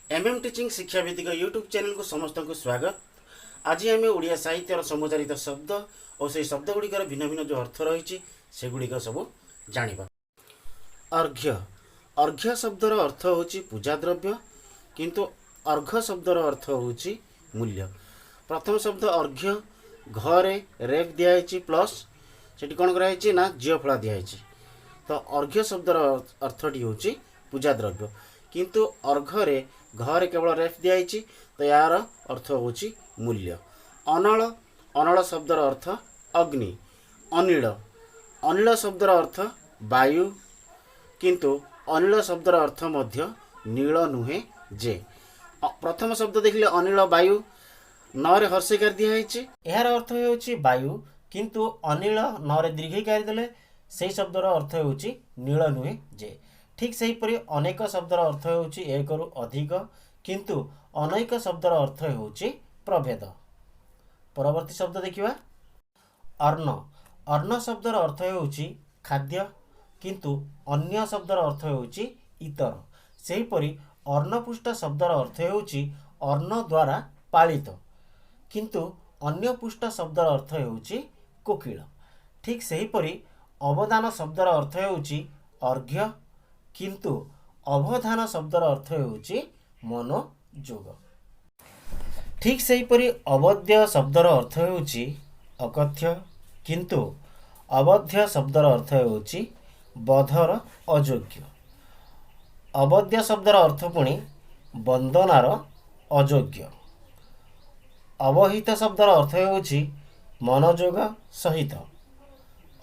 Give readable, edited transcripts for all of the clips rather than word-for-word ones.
MM teaching शिक्षाभित्तिक YouTube channel को समस्त को स्वागत। आज आम ओडिया साहित्यर समुचारित शब्द और से शब्द गुड़िकर भिन्न भिन्न जो अर्थ रही से गुड़िक सब जाना। अर्घ्य अर्घ्य शब्दर अर्थ होची पूजा द्रव्य, किंतु अर्घ शब्दर अर्थ होची मूल्य। प्रथम शब्द अर्घ्य, घरे रेफ दिखाई प्लस से कौन कराई ना झील फला दिखाई। तो अर्घ्य शब्दर अर्थटी होची पूजा द्रव्य, किंतु अर्घरे घरे केवल रेफ दिखाई तो यार अर्थ होची मूल्य। अनल अनल शब्दर अर्थ अग्नि। अनिल अनिल शब्दर अर्थ वायु, किंतु अनिल शब्दर अर्थ मध्य नील नुहे जे। प्रथम शब्द देखिले अनिल वायु, नरे हर्षिकार दिखाई यार अर्थ होची वायु, किंतु अनिल नरे दीर्घिकार देले से शब्दर अर्थ होची नील नुहे जे। ठीक सेहीपरि अनेक शब्दर अर्थ होची एक रु अधिक, किंतु अनेक शब्दर अर्थ होची प्रभेद। परवर्ती शब्द देखिबा अर्ण। अर्ण शब्दर अर्थ होची खाद्य, किंतु अन्य शब्दर अर्थ होची इतर। सेहीपरि अर्णपुष्ट शब्दर अर्थ होची अर्ण द्वारा पालित, किंतु अन्य पुष्ट शब्दर अर्थ होची कोकिल। ठीक सेहीपरि अवदान शब्दर अर्थ होची अर्घ्य, किंतु अवधान शब्दर अर्थ होची मनोयोग। ठीक सेहीपरि अवध्य शब्दर अर्थ होची अकथ्य, किंतु अवध्य शब्दर अर्थ होची बधर अयोग्य। अवध्य शब्दर अर्थ पुणी वंदनार अयोग्य। अवहित शब्दर अर्थ होची मनोयोग सहित।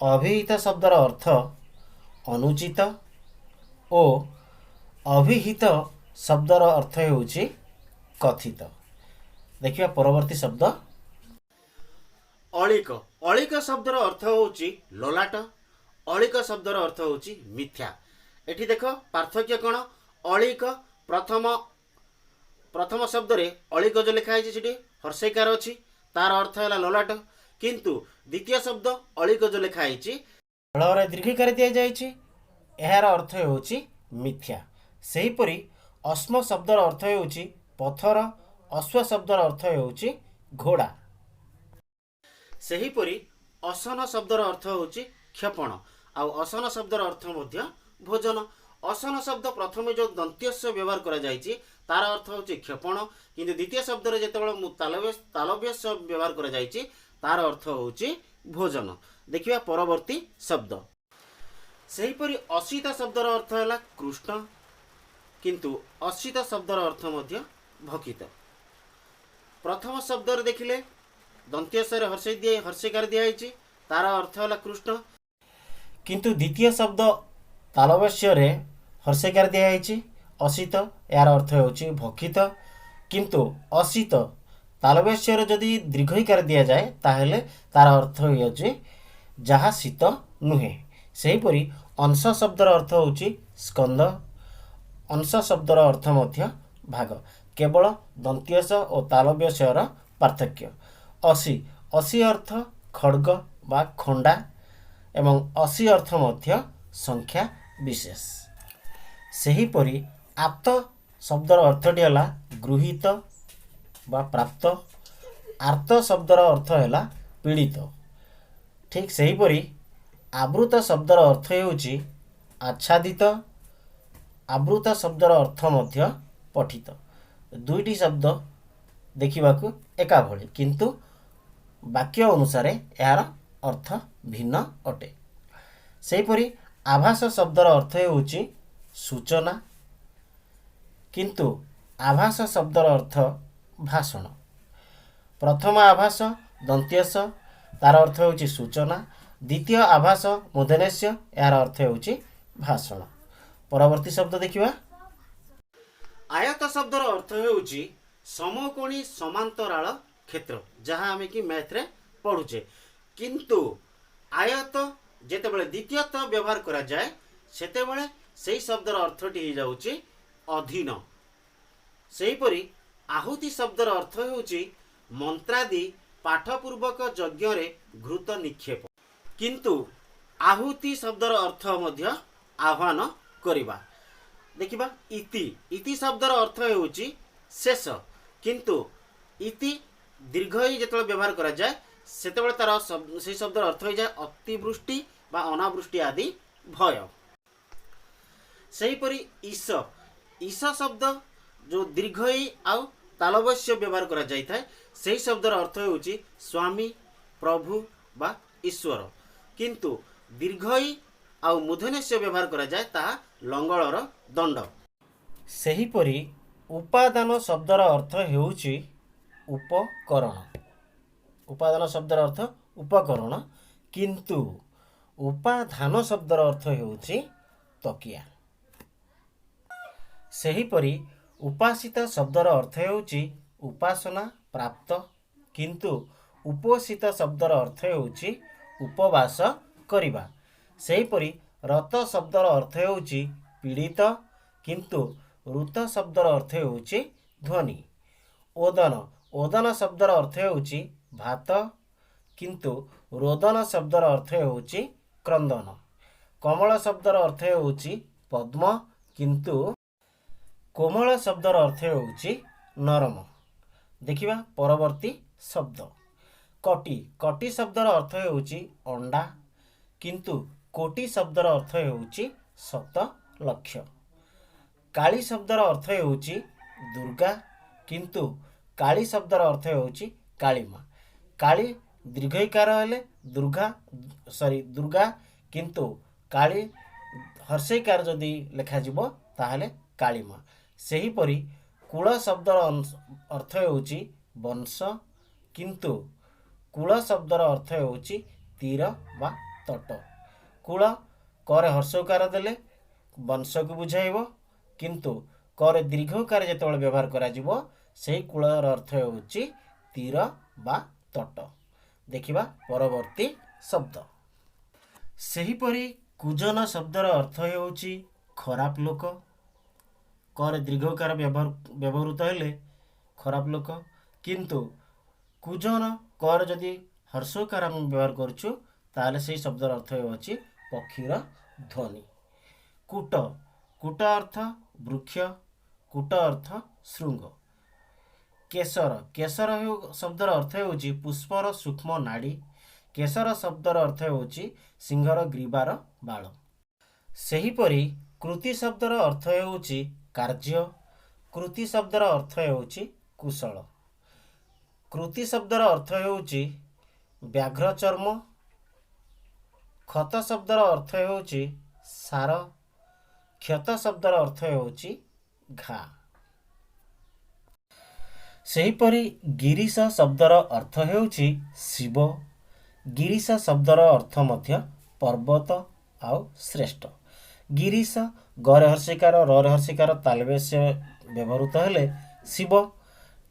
अभिहित शब्दर अर्थ अनुचित और अभिहित शब्दर अर्थ होची कथित। देखिए परवर्ती शब्द अलिक। अलिक शब्दर अर्थ होची ललाट। अलिक शब्दर अर्थ होची मिथ्या। एठी देख पार्थक्य कौन। अलिक प्रथम शब्द रे अलिक जो लिखाई से हर्षैकार अच्छी तार अर्थ है ललाट, किंतु द्वितीय शब्द अलिक जो लिखाई फल दीर्घिकार दि जाए यार अर्थ होची मिथ्या। सेहीपरि अश्म शब्दर अर्थ होची पथर। अश्व शब्दर अर्थ होची घोड़ा। सेहीपरि असन शब्दर अर्थ होची क्षपण। आउ असन शब्दर अर्थ मध्य भोजन। असन शब्द प्रथम जो दंत्यस्य व्यवहार करा जायछि तार अर्थ होची क्षपण, किंतु द्वितीय शब्द रे जेतेबेले तालव्यस्य व्यवहार करा जायछि तार अर्थ होची भोजन। देखिबा परवर्ती शब्द सेहीपरि असित शब्दर अर्थ है कृष्ण, किंतु असित शब्दर अर्थ मध्य भकित। प्रथम शब्द रे देखिले दंत्यस्य हर्षिकार दिखाई तार अर्थ है कृष्ण, किंतु द्वितीय शब्द तालव्य रे हर्षिकार दिखाई असित यार अर्थ होची भकित, किंतु असित तालव्य रे जदि दीर्घिकार दिया जाए ताहेले तार अर्थ होची जहा शीत नुहे। सेहीपरि अंश शब्दर अर्थ होची स्कंद। अंश शब्दर अर्थ मध्य भाग। केवल दंत्यस और तालव्यस्यर पार्थक्य। असी असी अर्थ खड्ग बा खंडा एवं असी अर्थ मध्य संख्या विशेष। सेहीपरि आप्त शब्दर अर्थटी है गृहीत बा प्राप्त। आर्त शब्दर अर्थ है पीड़ित। ठीक सेहीपरि आवृत शब्दर अर्थ होची आच्छादित। आवृत शब्दर अर्थ मध्य पठित। दुईटी शब्द देखिबाकू एका भली, किंतु वाक्य अनुसार यार अर्थ भिन्न अटे। सेहीपरि आभास शब्दर अर्थ होची सूचना, किंतु आभास शब्दर अर्थ भाषण। प्रथम आभास दंत्यस तार अर्थ होची सूचना। द्वितीय आभास मूर्धन्यस्य यार अर्थ होची भाषण। परवर्ती शब्द देखिबा आयत शब्दर अर्थ होची समकोणी समांतराल क्षेत्र, जहाँ आमे कि मैथ रे पढ़ुचे। किंतु आयत जेतेबेले द्वितीयत व्यवहार करा जाए सेतेबेले सेही शब्दर अर्थटी हो जाउची अधीन। सेहीपरि आहुति शब्दर अर्थ होची मंत्रादि पाठपूर्वक यज्ञ रे घृत निक्षेप, किंतु आहुति शब्दर अर्थ मध्य आह्वान करिबा। देखिबा इति इति शब्दर अर्थ हेउची शेष किंतु इति दीर्घ ही जेतବେଳେ व्यवहार करा जाए सेतेବେଳେ तार से शब्दर अर्थ हो जाए अतिवृष्टि बा अनावृष्टि आदि भय। सेहीपरि ईश ईश शब्द जो दीर्घ ही आउ तालबस्य व्यवहार करा जाय थाए सेही शब्दर अर्थ हेउची स्वामी प्रभु बा ईश्वर किंतु दीर्घ ही आउ मूर्धन्य व्यवहार करा जाए ताहा लंगलर दंड। सेहीपरि उपादान शब्दर अर्थ हेउची उपकरण उपादान शब्दर अर्थ उपकरण किंतु उपाधान शब्दर अर्थ हेउची तकिया। सेहीपरि उपासित शब्दर अर्थ हेउची उपासना प्राप्त किंतु उपोषित शब्दर अर्थ हेउची उपवास करिबा। सेहीपरि रत शब्दर अर्थ हेउची पीड़ित किंतु ऋत शब्दर अर्थ हेउची ध्वनि। ओदन ओदन शब्दर अर्थ हेउची भात किंतु रोदन शब्दर अर्थ हेउची क्रंदन। कमल शब्दर अर्थ हेउची पद्म किंतु कोमल शब्दर अर्थ हेउची नरम। देखिबा परवर्ती शब्द कटी कटी शब्दर अर्थ हेउची अंडा किंतु कोटि शब्दर अर्थ हेउची 7 लक्ष। काली शब्दर अर्थ हेउची दुर्गा किंतु काली शब्दर अर्थ हेउची कालीमा। काली दीर्घईकार हेले दुर्गा किंतु काली हर्षईकार जदि लेखा जिवो ताहले कालीमा। सेहीपरि कूल शब्दर अर्थ हेउची वंश किंतु कूल शब्दर अर्थ हेउची तीर बा तट। कूल करे हर्षकार देले वंश को बुझाइबो किंतु करे दीर्घकार जेतेବେଳେ व्यवहार करा जिवो सेही कूलर अर्थ हेउची तीर बा तट। देखिबा परवर्ती शब्द सेहीपरि कुजन शब्दर अर्थ हेउची खराब लोक करे दीर्घकार व्यवहृत हेले खराब लोक किंतु कुजन कर जदि हर्षकार हम व्यवहार करछु ताले से शब्दर अर्थ हेउची पक्षीर ध्वनि। कूट कूट अर्थ वृक्ष कूट अर्थ श्रृंग। केसर केसर शब्दर अर्थ हेउची पुष्पर सूक्ष्म नाड़ी। केसर शब्दर अर्थ हेउची सिंहर ग्रीबार बाल। सेहीपरि कृति शब्दर अर्थ हेउची कार्य कृति शब्दर अर्थ हेउची कुशल। कृति शब्दर अर्थ हेउची व्याघ्र चर्म। क्षत शब्दर अर्थ हेउची सार। क्षत शब्दर अर्थ हेउची घा। सेहीपरि गिरीश शब्दर अर्थ हेउची शिव। गिरीश शब्दर अर्थ मध्य पर्वत आउ श्रेष्ठ। गिरीश गरे हर्षिकार रे हर्षिकार तालवेश व्यवहृत हेले शिव।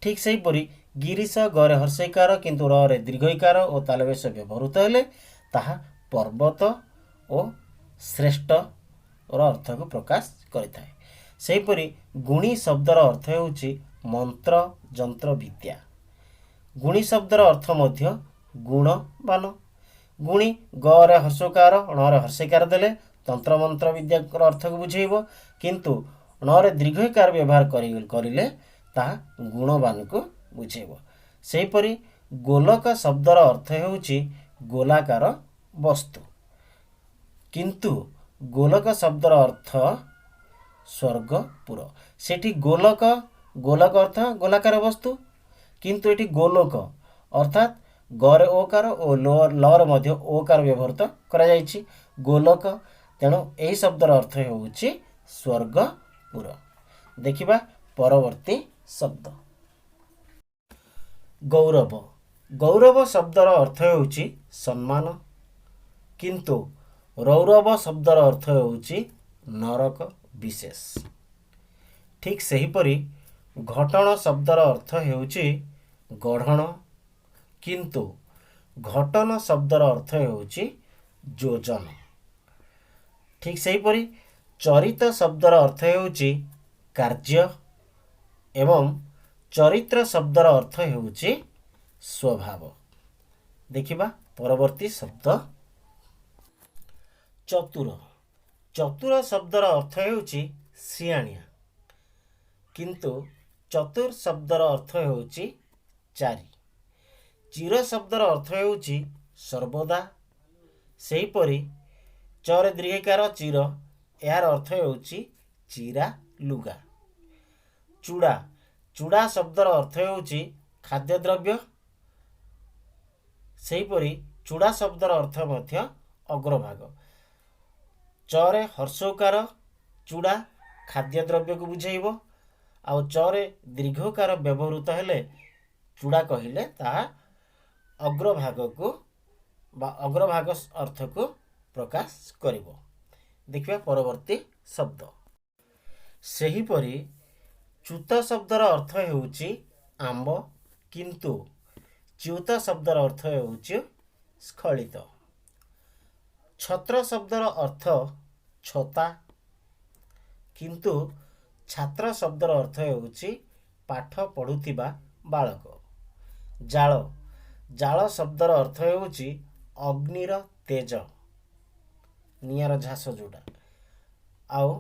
ठीक सेहीपरि गिरीश गरे हर्षिकार किंतु रे दीर्घईकार और तालवेश व्यवहृत हेले ताहा पर्वत और श्रेष्ठ अर्थ को प्रकाश करिथाए। सेहीपरि गुणी शब्दर अर्थ हेउची मंत्र जंत्र विद्या। गुणी शब्दर अर्थ मध्य गुणवान। गुणी गरे हर्षकार रे हर्षिकार देले तंत्र मंत्र विद्या अर्थ को बुझेइबो किंतु रे दीर्घकार व्यवहार करिले ताहा गुणवान को बुझेइबो। सेहीपरि गोलक शब्दर अर्थ हेउची गोलाकार वस्तु किंतु गोलक शब्दर अर्थ स्वर्गपुर। सेठी गोलक गोलक अर्थ गोलाकार वस्तु किंतु एठी गोलोक अर्थात गरे ओकार और लर मध्य ओकार व्यवहृत करा जायछि गोलक। तेणु यही शब्दर अर्थ हेउछि स्वर्गपुर। देखिबा परवर्ती शब्द गौरव। गौरव शब्दर अर्थ हेउछि सम्मान किंतु रौरव शब्दर अर्थ हेउछि नरक विशेष। ठीक सेहीपरि घटण शब्दर अर्थ हेउछि गढ़ण किंतु घटन शब्दर अर्थ हेउछि योजन। ठीक सेहीपरि चरित शब्दर अर्थ हेउछि कार्य एवं चरित्र शब्दर अर्थ हेउछि स्वभाव। देखिबा परवर्ती शब्द चतुर। चतुर शब्दर अर्थ हेउछि ସିଆଣିଆ। କିନ୍ତୁ ଚତୁର୍ ଶବ୍ଦର ଅର୍ଥ ହେଉଛି ଚାରି। ଚିର ଶବ୍ଦର ଅର୍ଥ ହେଉଛି ସର୍ବଦା। ସେହିପରି ଚରେ ଦୀର୍ଘିକାର ଚିର, ଏହାର ଅର୍ଥ ହେଉଛି ଚିରା ଲୁଗା। ଚୂଡ଼ା, ଚୂଡ଼ା ଶବ୍ଦର ଅର୍ଥ ହେଉଛି ଖାଦ୍ୟଦ୍ରବ୍ୟ। ସେହିପରି ଚୂଡ଼ା ଶବ୍ଦର ଅର୍ଥ ମଧ୍ୟ ଅଗ୍ରଭାଗ। ଚରେ ହର୍ଷଉକାର ଚୂଡ଼ା ଖାଦ୍ୟଦ୍ରବ୍ୟକୁ ବୁଝାଇବ। ଆଉ ଚରେ ଦୀର୍ଘକାର ବ୍ୟବହୃତ ହେଲେ ଚୂଡ଼ା କହିଲେ ତାହା ଅଗ୍ରଭାଗକୁ ବା ଅଗ୍ରଭାଗ ଅର୍ଥକୁ ପ୍ରକାଶ କରିବ। ଦେଖିବା ପରବର୍ତ୍ତୀ ଶବ୍ଦ। ସେହିପରି ଚ୍ୟୁତ ଶବ୍ଦର ଅର୍ଥ ହେଉଛି ଆମ୍ବ, କିନ୍ତୁ ଚ୍ୟୁତ ଶବ୍ଦର ଅର୍ଥ ହେଉଛି ସ୍ଖଳିତ। ଛତ୍ର ଶବ୍ଦର ଅର୍ଥ ଛତା, କିନ୍ତୁ ଛାତ୍ର ଶବ୍ଦର ଅର୍ଥ ହେଉଛି ପାଠ ପଢ଼ୁଥିବା ବାଳକ। ଜାଳ, ଜାଳ ଶବ୍ଦର ଅର୍ଥ ହେଉଛି ଅଗ୍ନିର ତେଜ, ନିଆଁର ଝାସ ଯେଉଁଟା। ଆଉ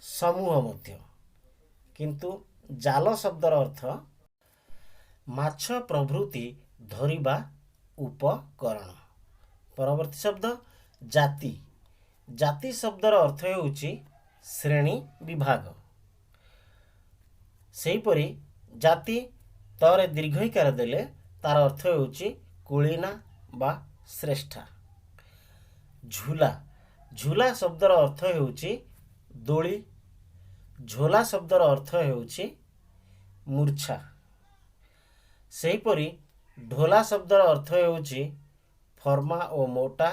ସମୂହ ମଧ୍ୟ, କିନ୍ତୁ ଜାଲ ଶବ୍ଦର ଅର୍ଥ ମାଛ ପ୍ରଭୃତି ଧରିବା ଉପକରଣ। ପରବର୍ତ୍ତୀ ଶବ୍ଦ ଜାତି, ଜାତି ଶବ୍ଦର ଅର୍ଥ ହେଉଛି ଶ୍ରେଣୀ ବିଭାଗ। ସେହିପରି ଜାତି ତରେ ଦୀର୍ଘଇକାର ଦେଲେ ତାର ଅର୍ଥ ହେଉଛି କୁଳୀନା ବା ଶ୍ରେଷ୍ଠା। ଝୁଲା, ଝୁଲା ଶବ୍ଦର ଅର୍ଥ ହେଉଛି ଦୋଳି। ଝୋଲା ଶବ୍ଦର ଅର୍ଥ ହେଉଛି ମୂର୍ଚ୍ଛା। ସେହିପରି ଢୋଲା ଶବ୍ଦର ଅର୍ଥ ହେଉଛି ଫର୍ମା ଓ ମୋଟା।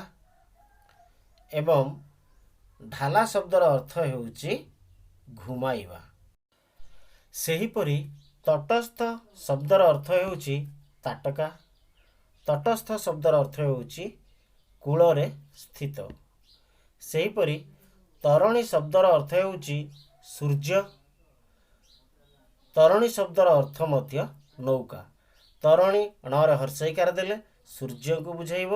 ଏବଂ ଢାଲା ଶବ୍ଦର ଅର୍ଥ ହେଉଛି ଘୁମାଇବା। ସେହିପରି ତଟସ୍ଥ ଶବ୍ଦର ଅର୍ଥ ହେଉଛି ତାଟକା। ତଟସ୍ଥ ଶବ୍ଦର ଅର୍ଥ ହେଉଛି କୂଳରେ ସ୍ଥିତ। ସେହିପରି ତରଣୀ ଶବ୍ଦର ଅର୍ଥ ହେଉଛି ସୂର୍ଯ୍ୟ। ତରଣୀ ଶବ୍ଦର ଅର୍ଥ ମଧ୍ୟ ନୌକା। ତରଣୀ ଣରେ ହର୍ଷଇକାର ଦେଲେ ସୂର୍ଯ୍ୟଙ୍କୁ ବୁଝାଇବ,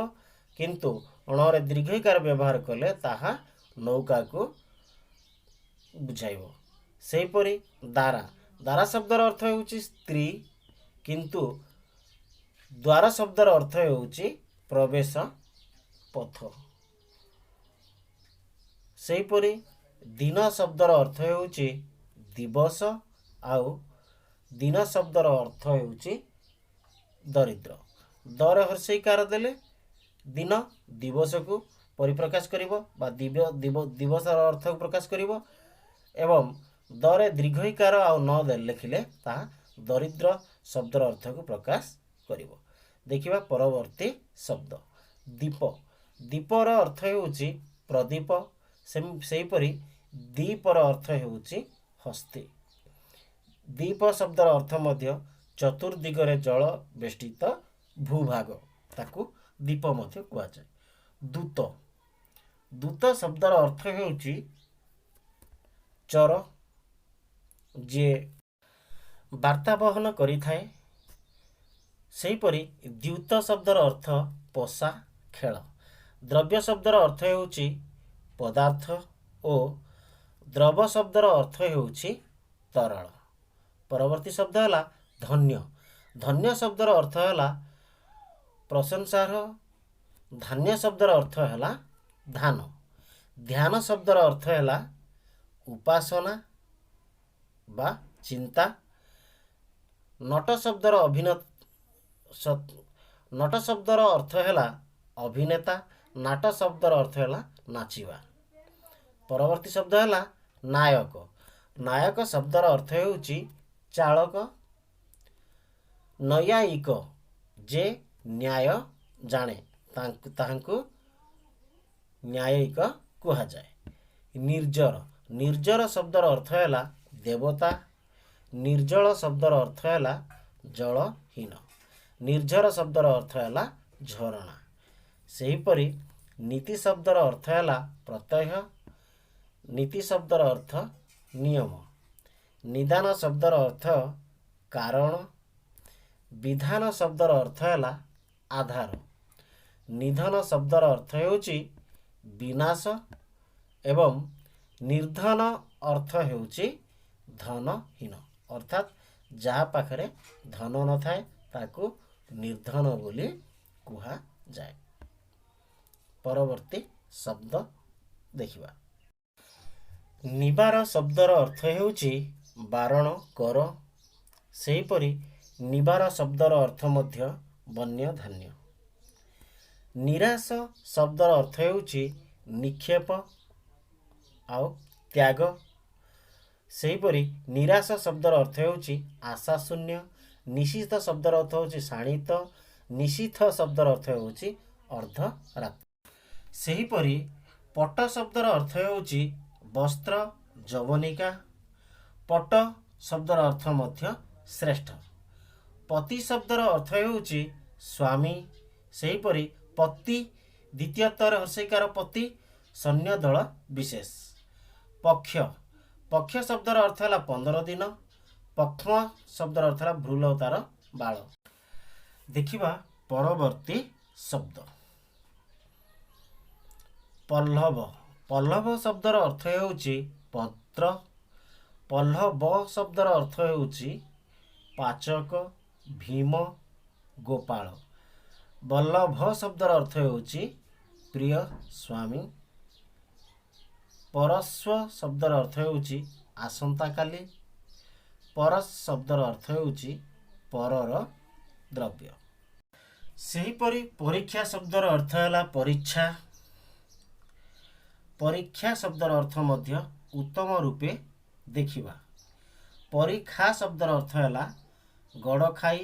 କିନ୍ତୁ ଣରେ ଦୀର୍ଘଇକାର ବ୍ୟବହାର କଲେ ତାହା ନୌକାକୁ ବୁଝାଇବ। ସେହିପରି ଦାରା, ଦାରା ଶବ୍ଦର ଅର୍ଥ ହେଉଛି ସ୍ତ୍ରୀ, କିନ୍ତୁ ଦ୍ୱାର ଶବ୍ଦର ଅର୍ଥ ହେଉଛି ପ୍ରବେଶ ପଥ। ସେହିପରି ଦିନ ଶବ୍ଦର ଅର୍ଥ ହେଉଛି ଦିବସ, ଆଉ ଦିନ ଶବ୍ଦର ଅର୍ଥ ହେଉଛି ଦରିଦ୍ର। ଦରେ ହର୍ଷଇକାର ଦେଲେ ଦିନ ଦିବସକୁ ପରିପ୍ରକାଶ କରିବ ବା ଦିବସର ଅର୍ଥକୁ ପ୍ରକାଶ କରିବ, ଏବଂ ଦରେ ଦୀର୍ଘଇକାର ଆଉ ନ ଲେଖିଲେ ତାହା ଦରିଦ୍ର ଶବ୍ଦର ଅର୍ଥକୁ ପ୍ରକାଶ କରିବ। ଦେଖିବା ପରବର୍ତ୍ତୀ ଶବ୍ଦ ଦୀପ। ଦୀପର ଅର୍ଥ ହେଉଛି ପ୍ରଦୀପ। ସେହିପରି ଦୀପର ଅର୍ଥ ହେଉଛି ହସ୍ତି। ଦୀପ ଶବ୍ଦର ଅର୍ଥ ମଧ୍ୟ ଚତୁର୍ଦିଗରେ ଜଳ ବେଷ୍ଟିତ ଭୂଭାଗ, ତାକୁ ଦୀପ ମଧ୍ୟ କୁହାଯାଏ। ଦୂତ, ଦୂତ ଶବ୍ଦର ଅର୍ଥ ହେଉଛି ଚର, ଯିଏ ବାର୍ତ୍ତା ବହନ କରିଥାଏ। ସେହିପରି ଦ୍ୟୁତ ଶବ୍ଦର ଅର୍ଥ ପୋଷା ଖେଳ। ଦ୍ରବ୍ୟ ଶବ୍ଦର ଅର୍ଥ ହେଉଛି ପଦାର୍ଥ ଓ ଦ୍ରବ ଶବ୍ଦର ଅର୍ଥ ହେଉଛି ତରଳ। ପରବର୍ତ୍ତୀ ଶବ୍ଦ ହେଲା ଧନ୍ୟ। ଧନ୍ୟ ଶବ୍ଦର ଅର୍ଥ ହେଲା ପ୍ରଶଂସାର। ଧାନ୍ୟ ଶବ୍ଦର ଅର୍ଥ ହେଲା ଧାନ। ଧ୍ୟାନ ଶବ୍ଦର ଅର୍ଥ ହେଲା ଉପାସନା ବା ଚିନ୍ତା। ନଟ ଶବ୍ଦର ନଟ ଶବ୍ଦର ଅର୍ଥ ହେଲା ଅଭିନେତା। ନାଟ ଶବ୍ଦର ଅର୍ଥ ହେଲା ନାଚିବା। ପରବର୍ତ୍ତୀ ଶବ୍ଦ ହେଲା ନାୟକ। ନାୟକ ଶବ୍ଦର ଅର୍ଥ ହେଉଛି ଚାଳକ। ନୈୟାୟିକ, ଯେ ନ୍ୟାୟ ଜାଣେ ତାହାଙ୍କୁ ନ୍ୟାୟିକ କୁହାଯାଏ। ନିର୍ଜର, ନିର୍ଜର ଶବ୍ଦର ଅର୍ଥ ହେଲା ଦେବତା। ନିର୍ଜଳ ଶବ୍ଦର ଅର୍ଥ ହେଲା ଜଳହୀନ। ନିର୍ଝର ଶବ୍ଦର ଅର୍ଥ ହେଲା ଝରଣା। ସେହିପରି ନୀତି ଶବ୍ଦର ଅର୍ଥ ହେଲା ପ୍ରତ୍ୟୟ। ନୀତି ଶବ୍ଦର ଅର୍ଥ ନିୟମ। ନିଦାନ ଶବ୍ଦର ଅର୍ଥ କାରଣ। ବିଧାନ ଶବ୍ଦର ଅର୍ଥ ହେଲା ଆଧାର। ନିଧନ ଶବ୍ଦର ଅର୍ଥ ହେଉଛି ବିନାଶ ଏବଂ ନିର୍ଧନ अर्थ ହେଉଛି ଧନହୀନ, ଅର୍ଥାତ୍ ଯାହା ପାଖରେ ଧନ ନଥାଏ ତାକୁ ନିର୍ଧନ ବୋଲି କୁହାଯାଏ। ପରବର୍ତ୍ତୀ ଶବ୍ଦ ଦେଖିବା। ନିବାର ଶବ୍ଦର ଅର୍ଥ ହେଉଛି ବାରଣ କର। ସେହିପରି ନିବାର ଶବ୍ଦର ଅର୍ଥ ମଧ୍ୟ ବନ୍ୟ ଧାନ୍ୟ। ନିରାଶ ଶବ୍ଦର ଅର୍ଥ ହେଉଛି ନିକ୍ଷେପ ଆଉ ତ୍ୟାଗ। ସେହିପରି ନିରାଶ ଶବ୍ଦର ଅର୍ଥ ହେଉଛି ଆଶାଶୂନ୍ୟ। ନିଶିଥ ଶବ୍ଦର ଅର୍ଥ ହେଉଛି ଶାଣିତ। ନିଶିଥ ଶବ୍ଦର ଅର୍ଥ ହେଉଛି ଅର୍ଦ୍ଧରାତ୍ର। ସେହିପରି ପଟ ଶବ୍ଦର ଅର୍ଥ ହେଉଛି ବସ୍ତ୍ର ଯବନିକା। ପଟ ଶବ୍ଦର ଅର୍ଥ ମଧ୍ୟ ଶ୍ରେଷ୍ଠ। ପତି ଶବ୍ଦର ଅର୍ଥ ହେଉଛି ସ୍ୱାମୀ। ସେହିପରି ପତି ଦ୍ୱିତୀୟତର ହର୍ଷଇକାର ପତି, ସୈନ୍ୟ ଦଳ ବିଶେଷ। ପକ୍ଷ, ପକ୍ଷ ଶବ୍ଦର ଅର୍ଥ ହେଲା 15 ଦିନ। ପକ୍ଷ୍ମ ଶବ୍ଦର ଅର୍ଥ ହେଲା ଭ୍ରୁଲ ତାର ବାଳ। ଦେଖିବା ପରବର୍ତ୍ତୀ ଶବ୍ଦ। ପଲ୍ଲବ, ପଲ୍ଲବ ଶବ୍ଦର ଅର୍ଥ ହେଉଛି ପତ୍ର। ପଲ୍ଲବ ଶବ୍ଦର ଅର୍ଥ ହେଉଛି ପାଚକ, ଭୀମ, ଗୋପାଳ। ବଲ୍ଲଭ ଶବ୍ଦର ଅର୍ଥ ହେଉଛି ପ୍ରିୟ ସ୍ୱାମୀ। ପରସ୍ୱ ଶବ୍ଦର ଅର୍ଥ ହେଉଛି ଆସନ୍ତାକାଲି। ପରସ୍ ଶବ୍ଦର ଅର୍ଥ ହେଉଛି ପରର ଦ୍ରବ୍ୟ। ସେହିପରି ପରୀକ୍ଷା ଶବ୍ଦର ଅର୍ଥ ହେଲା ପରୀକ୍ଷା। ପରୀକ୍ଷା ଶବ୍ଦର ଅର୍ଥ ମଧ୍ୟ ଉତ୍ତମ ରୂପେ ଦେଖିବା। ପରୀକ୍ଷା ଶବ୍ଦର ଅର୍ଥ ହେଲା ଗଡ଼ ଖାଇ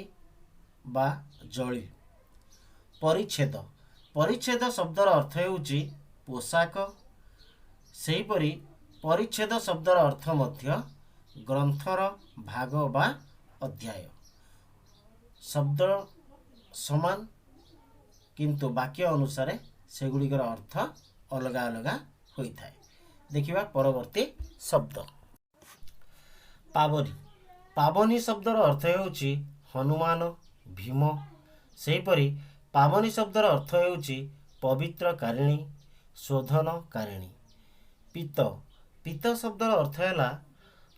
ବା ଜଳି। ପରିଚ୍ଛେଦ, ପରିଚ୍ଛେଦ ଶବ୍ଦର ଅର୍ଥ ହେଉଛି ପୋଷାକ। ସେହିପରି ପରିଚ୍ଛେଦ ଶବ୍ଦର ଅର୍ଥ ମଧ୍ୟ ଗ୍ରନ୍ଥର ଭାଗ ବା ଅଧ୍ୟାୟ। ଶବ୍ଦ ସମାନ କିନ୍ତୁ ବାକ୍ୟ ଅନୁସାରେ ସେଗୁଡ଼ିକର ଅର୍ଥ ଅଲଗା ଅଲଗା ହୋଇଥାଏ। ଦେଖିବା ପରବର୍ତ୍ତୀ ଶବ୍ଦ। ପାବନୀ, ପାବନୀ ଶବ୍ଦର ଅର୍ଥ ହେଉଛି ହନୁମାନ, ଭୀମ। ସେହିପରି ପାବନୀ ଶବ୍ଦର ଅର୍ଥ ହେଉଛି ପବିତ୍ରକାରିଣୀ, ଶୋଧନକାରିଣୀ। ପିତ୍ତ, ପିତ୍ତ ଶବ୍ଦର ଅର୍ଥ ହେଲା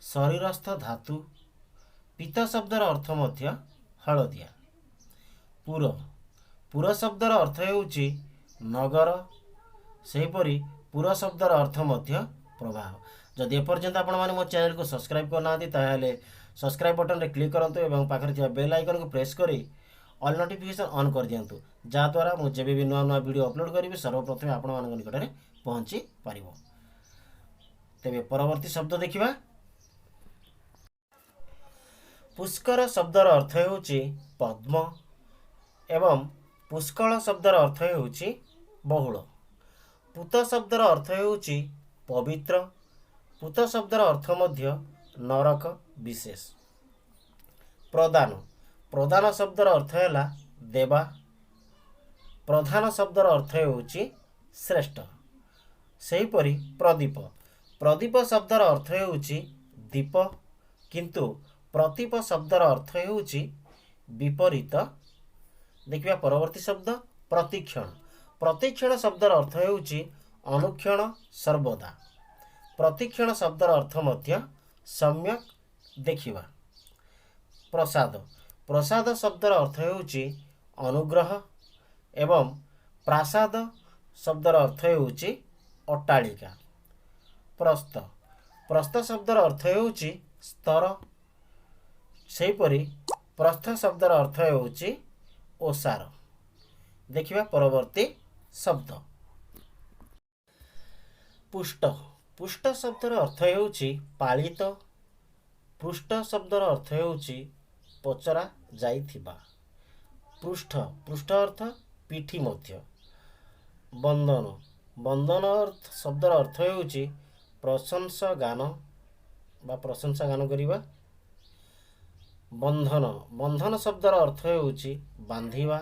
ଶରୀରସ୍ଥ ଧାତୁ। ପିତ୍ତ ଶବ୍ଦର ଅର୍ଥ ମଧ୍ୟ ହଳଦିଆ। ପୁର, ପୁର ଶବ୍ଦର ଅର୍ଥ ହେଉଛି ନଗର। ସେହିପରି ପୁର ଶବ୍ଦର ଅର୍ଥ ମଧ୍ୟ ପ୍ରବାହ। ଯଦି ଏପର୍ଯ୍ୟନ୍ତ ଆପଣମାନେ ମୋ ଚ୍ୟାନେଲକୁ ସବସ୍କ୍ରାଇବ୍ କରିନାହାନ୍ତି ତାହେଲେ ସବସ୍କ୍ରାଇବ୍ ବଟନରେ କ୍ଲିକ୍ କରନ୍ତୁ ଏବଂ ପାଖରେ ଥିବା ବେଲ୍ ଆଇକନ୍କୁ ପ୍ରେସ୍ କରି ଅଲ୍ ନୋଟିଫିକେସନ୍ ଅନ୍ କରିଦିଅନ୍ତୁ, ଯାହାଦ୍ୱାରା ମୁଁ ଯେବେ ବି ନୂଆ ନୂଆ ଭିଡ଼ିଓ ଅପଲୋଡ଼ କରିବି ସର୍ବପ୍ରଥମେ ଆପଣମାନଙ୍କ ନିକଟରେ ପହଞ୍ଚି ପାରିବ। ତେବେ ପରବର୍ତ୍ତୀ ଶବ୍ଦ ଦେଖିବା। ପୁଷ୍କର ଶବ୍ଦର ଅର୍ଥ ହେଉଛି ପଦ୍ମ ଏବଂ ପୁଷ୍କଳ ଶବ୍ଦର ଅର୍ଥ ହେଉଛି ବହୁଳ। ପୂତ ଶବ୍ଦର ଅର୍ଥ ହେଉଛି ପବିତ୍ର। ପୂତ ଶବ୍ଦର ଅର୍ଥ ମଧ୍ୟ ନରକ ବିଶେଷ। ପ୍ରଦାନ, ପ୍ରଦାନ ଶବ୍ଦର ଅର୍ଥ ହେଲା ଦେବା। ପ୍ରଧାନ ଶବ୍ଦର ଅର୍ଥ ହେଉଛି ଶ୍ରେଷ୍ଠ। ସେହିପରି ପ୍ରଦୀପ, ପ୍ରଦୀପ ଶବ୍ଦର ଅର୍ଥ ହେଉଛି ଦୀପ କିନ୍ତୁ ପ୍ରତୀପ ଶବ୍ଦର ଅର୍ଥ ହେଉଛି ବିପରୀତ। ଦେଖିବା ପରବର୍ତ୍ତୀ ଶବ୍ଦ ପ୍ରତୀକ୍ଷଣ। ପ୍ରତୀକ୍ଷଣ ଶବ୍ଦର ଅର୍ଥ ହେଉଛି ଅନୁକ୍ଷଣ ସର୍ବଦା। ପ୍ରତୀକ୍ଷଣ ଶବ୍ଦର ଅର୍ଥ ମଧ୍ୟ ସମ୍ୟକ୍ ଦେଖିବା। ପ୍ରସାଦ, ପ୍ରସାଦ ଶବ୍ଦର ଅର୍ଥ ହେଉଛି ଅନୁଗ୍ରହ ଏବଂ ପ୍ରାସାଦ ଶବ୍ଦର ଅର୍ଥ ହେଉଛି ଅଟ୍ଟାଳିକା। ପ୍ରସ୍ଥ, ପ୍ରସ୍ଥ ଶବ୍ଦର ଅର୍ଥ ହେଉଛି ସ୍ତର। ସେହିପରି ପ୍ରସ୍ଥ ଶବ୍ଦର ଅର୍ଥ ହେଉଛି ଓସାର। ଦେଖିବା ପରବର୍ତ୍ତୀ ଶବ୍ଦ। ପୁଷ୍ଟ, ପୁଷ୍ଟ ଶବ୍ଦର ଅର୍ଥ ହେଉଛି ପାଳିତ। ପୃଷ୍ଠ ଶବ୍ଦର ଅର୍ଥ ହେଉଛି ପଚରା ଯାଇଥିବା। ପୃଷ୍ଠ, ପୃଷ୍ଠ ଅର୍ଥ ପିଠି ମଧ୍ୟ। ବନ୍ଦନ, ବନ୍ଦନ ଶବ୍ଦର ଅର୍ଥ ହେଉଛି ପ୍ରଶଂସା ଗାନ ବା ପ୍ରଶଂସା ଗାନ କରିବା। ବନ୍ଧନ, ବନ୍ଧନ ଶବ୍ଦର ଅର୍ଥ ହେଉଛି ବାନ୍ଧିବା।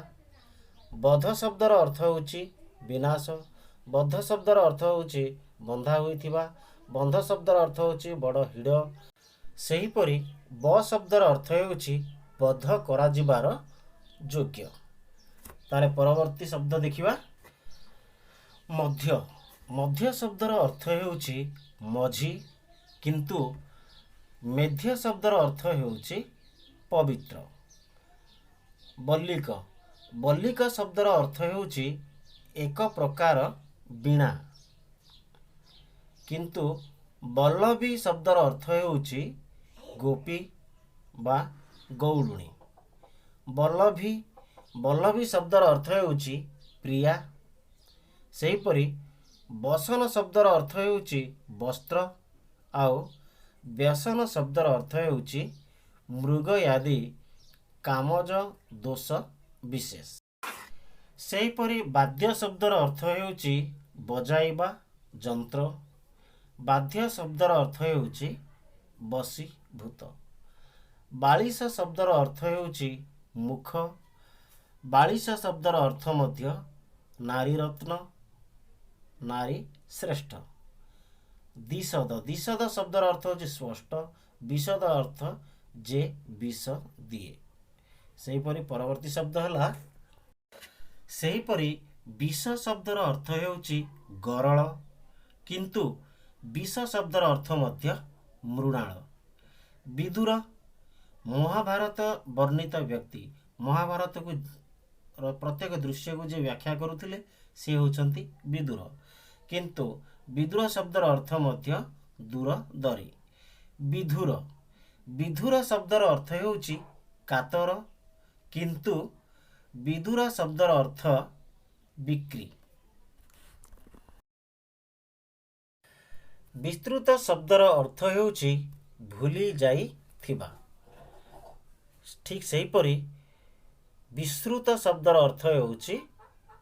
ବଧ ଶବ୍ଦର ଅର୍ଥ ହେଉଛି ବିନାଶ। ବଧ ଶବ୍ଦର ଅର୍ଥ ହେଉଛି ବନ୍ଧା ହୋଇଥିବା। ବନ୍ଧ ଶବ୍ଦର ଅର୍ଥ ହେଉଛି ବଡ଼ ହିଡ଼। ସେହିପରି ବ ଶବ୍ଦର ଅର୍ଥ ହେଉଛି ବଧ କରାଯିବାର ଯୋଗ୍ୟ। ତାହେଲେ ପରବର୍ତ୍ତୀ ଶବ୍ଦ ଦେଖିବା। ମଧ୍ୟ, ମଧ୍ୟ ଶବ୍ଦର ଅର୍ଥ ହେଉଛି ମଝି किंतु मेध्य शब्दर अर्थ हेउछि पवित्र। बल्लिक बल्लिक शब्दर अर्थ हेउछि एक प्रकार वीणा, किंतु बल्लभी शब्दर अर्थ हेउछि गोपी बा गौलुणी। बल्लभी शब्दर अर्थ हेउछि प्रिया। सेहीपरि बसन शब्दर अर्थ हेउछि वस्त्र, आउ व्यसन शब्दर अर्थ हेउछि मृग आदि कामज दोष विशेष। सेहीपरि बाद्य शब्दर अर्थ हेउछि बजाइबा यंत्र। बाध्य शब्दर अर्थ हेउछि बशीभूत। बालिश शब्दर अर्थ हेउछि मुख। बालिश शब्दर अर्थ मध्य नारी रत्न, नारी श्रेष्ठ। दिशद शब्दर अर्थ होछि स्पष्ट। विशद अर्थ जे विष दिए। सेहीपरि परवर्ती शब्द हला सेहीपरि विष शब्दर अर्थ हेउछि गरल, किंतु विष शब्दर अर्थ मध्य मृणाल। विदुर महाभारत वर्णित व्यक्ति। महाभारत को प्रत्येक दृश्य को जे व्याख्या करुथिले से होचंती विदुर, किंतु विदुर शब्दर अर्थ मध्य दूरदरी। विधुर शब्दर अर्थ हेउछि कातर, किंतु विदुर शब्दर अर्थ बिक्री। विस्तृत शब्दर अर्थ हेउछि भूली जाइथिबा। ठीक सेहीपरि विस्तृत शब्दर अर्थ हेउछि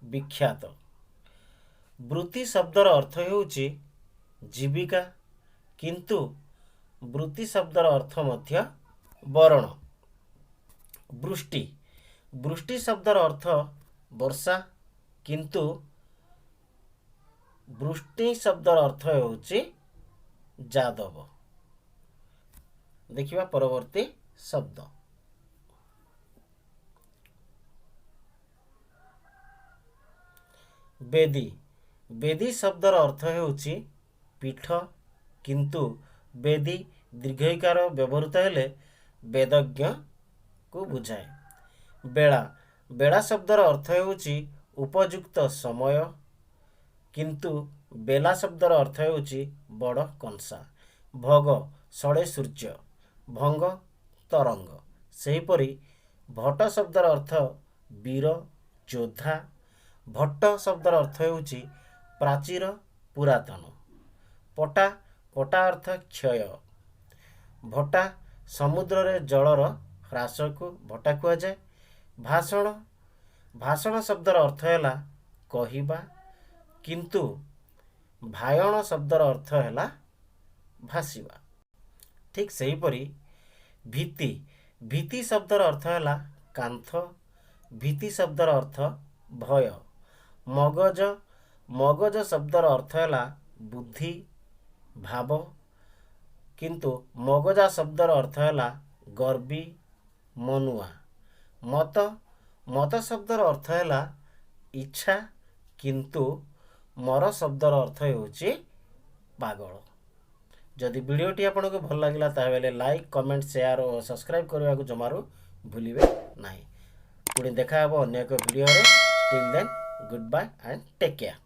विख्यात। वृत्ति शब्दर अर्थ हेउछि जीविका, किंतु वृत्ति शब्दर अर्थ मध्य वर्ण। वृष्टि शब्दर अर्थ वर्षा, किंतु वृष्टि शब्दर अर्थ हेउछि जादव। देखिबा परवर्ती शब्द। बेदी शब्दर अर्थ हेउछि पीठ, किंतु बेदी दीर्घईकार व्यवहृत हेले वेदज्ञ को बुझाए। बेड़ा शब्दर अर्थ हेउछि उपयुक्त समय, किंतु बेला शब्दर अर्थ हेउछि बड़ कंसा। भोग सड़े सूर्य, भंग तरंग। सेहीपरि भट्ट शब्दर अर्थ वीर योद्धा। भट्ट शब्दर अर्थ हेउछि प्राचीर पुरातन। पटा अर्थ क्षय। भट्टा समुद्र रे जलर ह्रास को भट्टा कुआ जाए। भाषण शब्दर अर्थ हैला कहिबा, किंतु भायण शब्दर अर्थ हैला भासिबा। ठीक सेहीपरि भीति शब्दर अर्थ हैला कांथ। भीति शब्दर अर्थ भय। मगज शब्दर अर्थ हैला बुद्धि भाव, किंतु मगजा शब्दर अर्थ हैला गर्वी मनुआ। मत शब्दर अर्थ हैला इच्छा, किंतु मर शब्दर अर्थ हेउछि पागल। जदि वीडियोटी आपको भल लगिला ताबेले लाइक कमेंट शेयर और सब्सक्राइब करने को जमारू भूलिबे नहीं। पुणी देखा हबो अन्य एक वीडियो रे। Till then goodbye and take care.